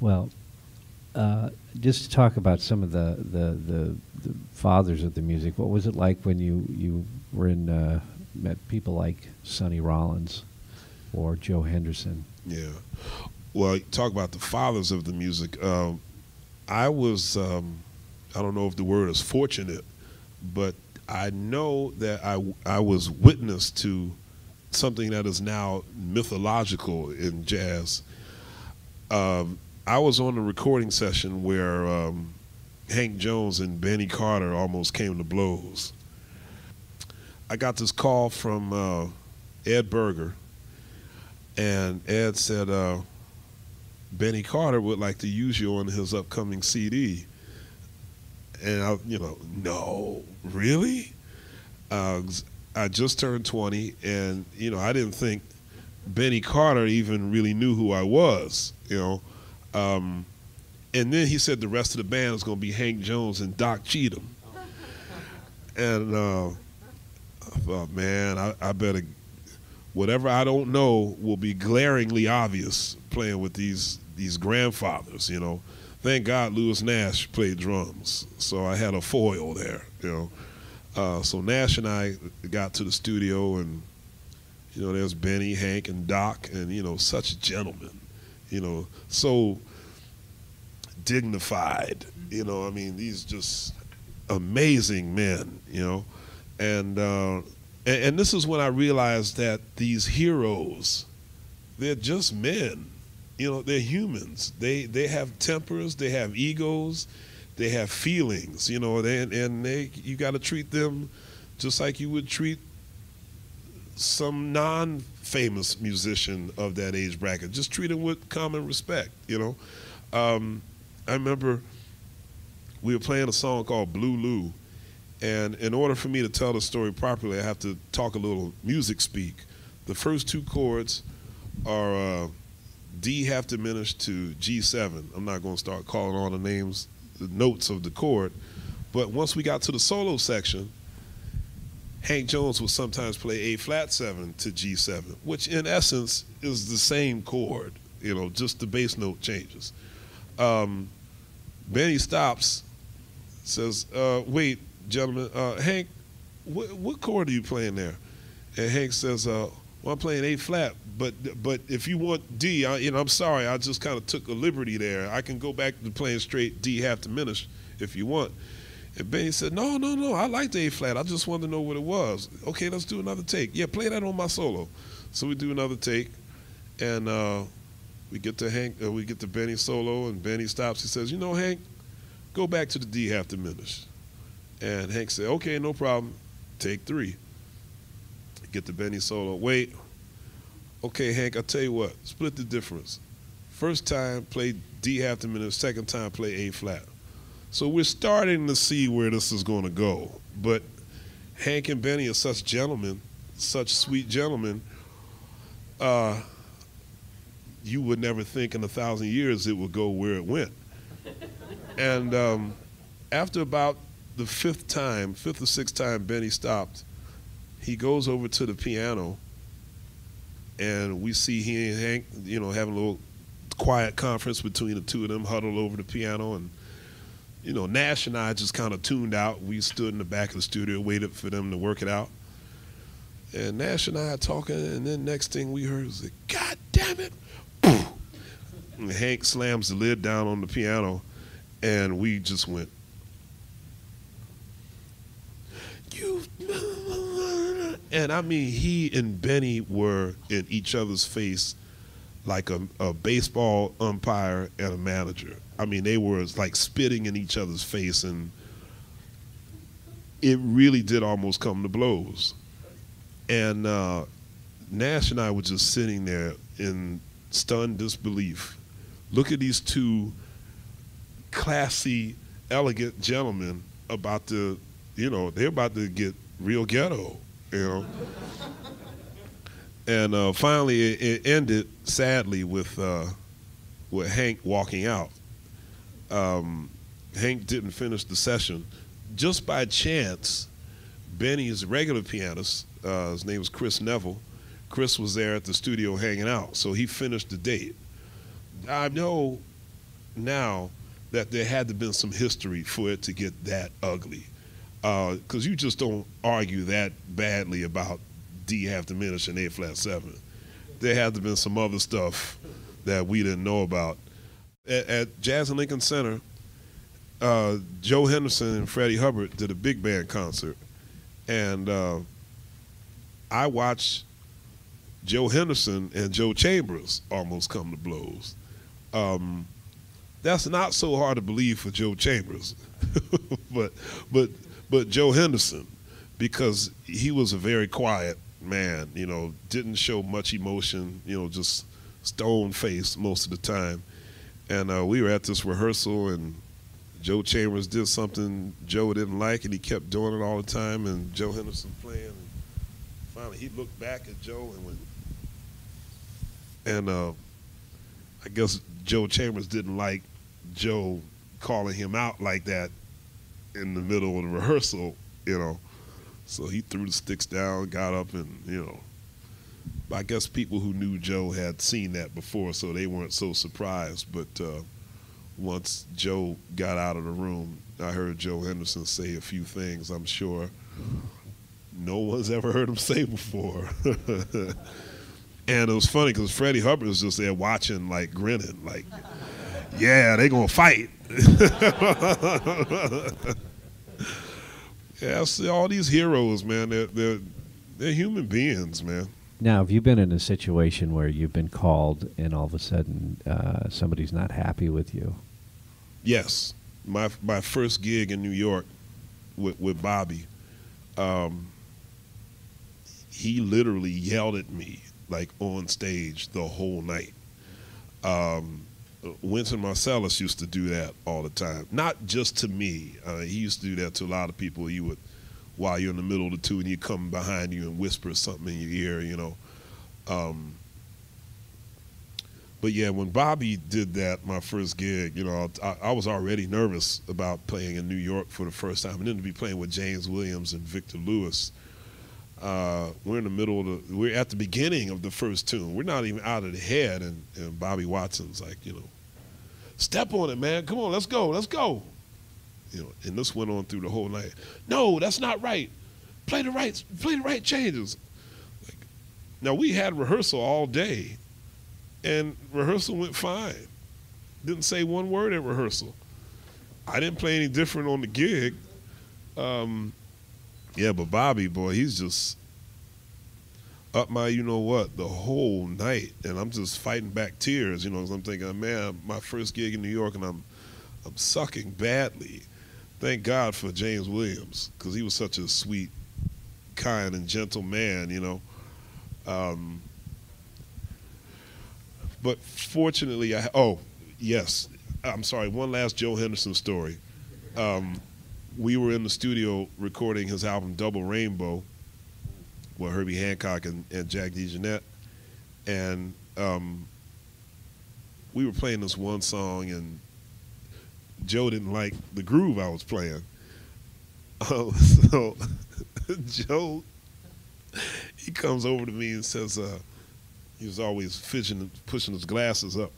Well, just to talk about some of the fathers of the music. What was it like when you were in met people like Sonny Rollins or Joe Henderson? Yeah. Well, talk about the fathers of the music. I was, I don't know if the word is fortunate, but I know that I was witness to something that is now mythological in jazz. I was on a recording session where Hank Jones and Benny Carter almost came to blows. I got this call from Ed Berger, and Ed said, Benny Carter would like to use you on his upcoming CD. And I, no, really? I just turned 20, and I didn't think Benny Carter even really knew who I was, And then he said the rest of the band was going to be Hank Jones and Doc Cheatham. And I thought, man, I better, whatever I don't know will be glaringly obvious playing with these grandfathers, Thank God Lewis Nash played drums, so I had a foil there, So Nash and I got to the studio, and there's Benny, Hank, and Doc, and such gentlemen, so dignified, these just amazing men, and this is when I realized that these heroes, they're just men. They're humans. They have tempers, they have egos, they have feelings, you got to treat them just like you would treat some non-famous musician of that age bracket. Just treat them with common respect, I remember we were playing a song called Blue Lou, and in order for me to tell the story properly, I have to talk a little music speak. The first two chords are D half diminished to G7. I'm not going to start calling all the notes of the chord, but once we got to the solo section, Hank Jones would sometimes play A flat 7 to G7, which in essence is the same chord, just the bass note changes. Benny stops, says, wait, gentlemen, Hank, what chord are you playing there? And Hank says, well, I'm playing A flat, but if you want D, I'm sorry, I just kind of took a liberty there. I can go back to playing straight D half diminished if you want. And Benny said, no, I like the A flat. I just wanted to know what it was. Okay, let's do another take. Yeah, play that on my solo. So we do another take, and we get to Benny's solo, and Benny stops. He says, Hank, go back to the D half diminished. And Hank said, okay, no problem. Take 3. Get the Benny solo. Wait. Okay, Hank, I'll tell you what. Split the difference. First time, play D half diminished. Second time, play A flat. So we're starting to see where this is going to go. But Hank and Benny are such gentlemen, such sweet gentlemen. You would never think in 1,000 years it would go where it went. And after about the fifth or sixth time Benny stopped, he goes over to the piano, and we see he and Hank, having a little quiet conference between the two of them, huddled over the piano. And, Nash and I just kind of tuned out. We stood in the back of the studio, waited for them to work it out. And Nash and I are talking, and then next thing we heard was, God damn it. And Hank slams the lid down on the piano, and we just went, and I mean, he and Benny were in each other's face like a baseball umpire and a manager. I mean, they were like spitting in each other's face, and it really did almost come to blows. And Nash and I were just sitting there in stunned disbelief. Look at these two classy, elegant gentlemen about to, they're about to get real ghetto, And finally, it ended sadly with Hank walking out. Hank didn't finish the session. Just by chance, Benny's regular pianist, his name was Chris Neville, Chris was there at the studio hanging out, so he finished the date. I know now that there had to been some history for it to get that ugly. Because you just don't argue that badly about D half diminished and A flat 7. There had to have been some other stuff that we didn't know about. At Jazz and Lincoln Center, Joe Henderson and Freddie Hubbard did a big band concert, and I watched Joe Henderson and Joe Chambers almost come to blows. That's not so hard to believe for Joe Chambers, but Joe Henderson, because he was a very quiet man, you know, didn't show much emotion, you know, just stone-faced most of the time. And we were at this rehearsal, and Joe Chambers did something Joe didn't like, and he kept doing it all the time, and Joe Henderson playing. And finally, he looked back at Joe and went, and I guess Joe Chambers didn't like Joe calling him out like that in the middle of the rehearsal, you know. So he threw the sticks down, got up, and, you know, I guess people who knew Joe had seen that before, so they weren't so surprised. But once Joe got out of the room, I heard Joe Henderson say a few things I'm sure no one's ever heard him say before. And it was funny because Freddie Hubbard was just there watching, like, grinning, like, yeah, they gonna fight. Yeah, see, all these heroes, man, they're human beings, man. Now, have you been in a situation where you've been called and all of a sudden somebody's not happy with you? Yes. My first gig in New York with Bobby, he literally yelled at me, like, on stage the whole night. Winston Marsalis used to do that all the time. Not just to me. He used to do that to a lot of people. He would, while you're in the middle of the two, and he'd come behind you and whisper something in your ear, you know. But yeah, when Bobby did that, my first gig, you know, I was already nervous about playing in New York for the first time, and then to be playing with James Williams and Victor Lewis. We're in the middle of we're at the beginning of the first tune. We're not even out of the head, and Bobby Watson's like, you know, step on it, man. Come on, let's go, let's go. You know, and this went on through the whole night. No, that's not right. Play the right changes. Like, now we had rehearsal all day, and rehearsal went fine. Didn't say one word at rehearsal. I didn't play any different on the gig. Yeah, but Bobby, boy, he's just up my you-know-what the whole night, and I'm just fighting back tears, you know, because I'm thinking, man, my first gig in New York, and I'm sucking badly. Thank God for James Williams, because he was such a sweet, kind, and gentle man, you know. But fortunately, oh, yes, I'm sorry, one last Joe Henderson story. We were in the studio recording his album Double Rainbow with Herbie Hancock and Jack DeJohnette, and we were playing this one song, and Joe didn't like the groove I was playing. So Joe, he comes over to me and says, he was always fidgeting, pushing his glasses up,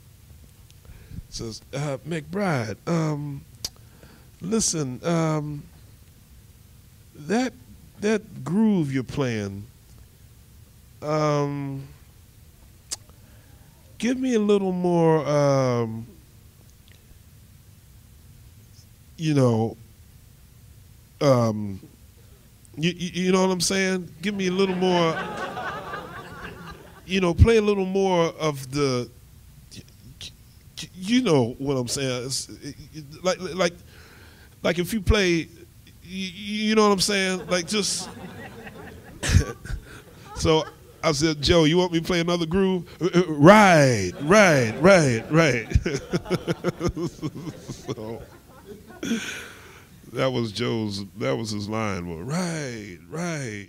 says, McBride, listen, that groove you're playing, give me a little more, you know, you know what I'm saying? Give me a little more, you know, play a little more of the, you know what I'm saying? It's, like if you play, you know what I'm saying? Like just, so I said, Joe, you want me to play another groove? Right. So that was his line. Well, right.